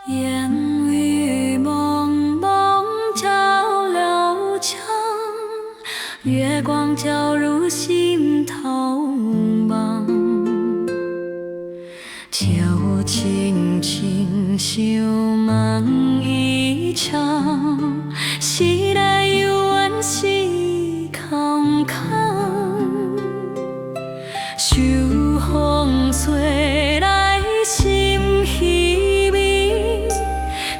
烟雨蒙蒙照了墙，月光照入心头梦。就轻轻想梦一场，时来犹原是空空，秋风吹来心稀微，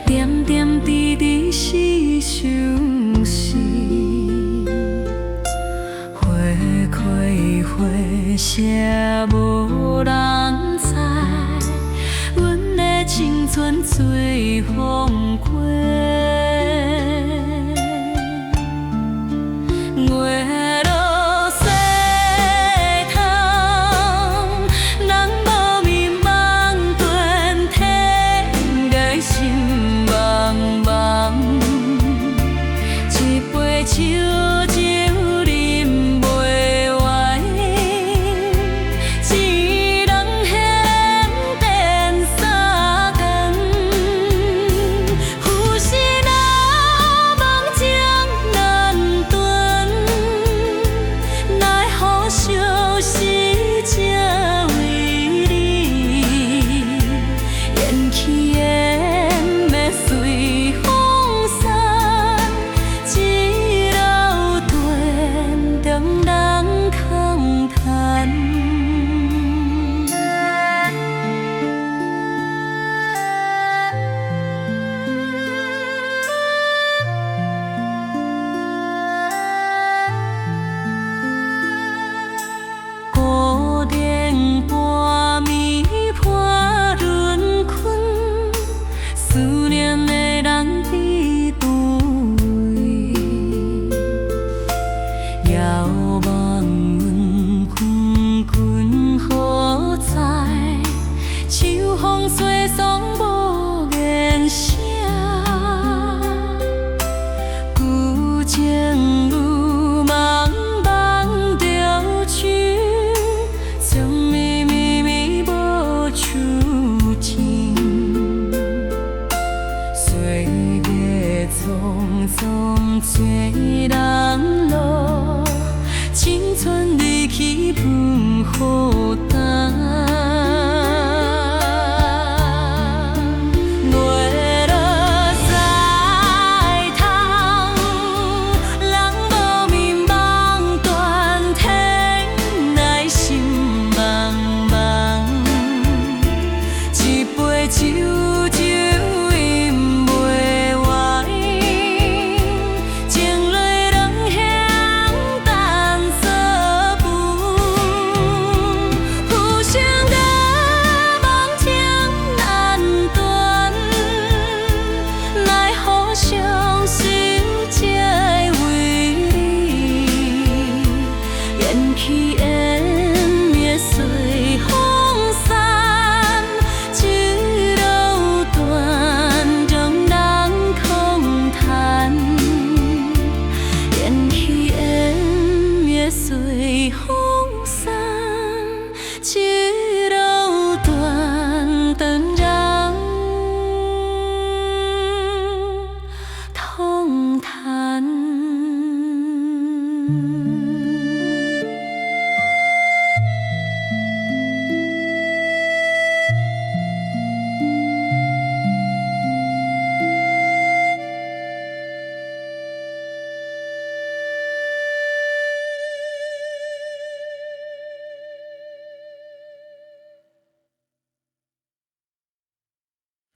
点点滴滴是相思。花开花谢无人知，阮的青春随风过。月落西塘，人无眠梦断，天涯心茫茫。一杯酒酒饮袂完，一人闲电三更。浮生若梦情难断，奈何相思才为你，缘起缘灭随风散，一路断中人空叹。孤灯半暝破轮困，思念的人伫倒位？遥望云滚滚好在，秋风吹送无言声。旧情如茫茫潮水，情绵绵无处情。岁月匆匆催人老，青春离去喷雨干。月落西塘，人无眠梦断，天涯心茫茫。一杯酒酒饮袂完，情泪两乡等作伴。浮生若梦情难断，奈何相思才为你，缘起缘灭随风散，一路断中人空叹。缘起缘灭随风散，一路断断让痛叹。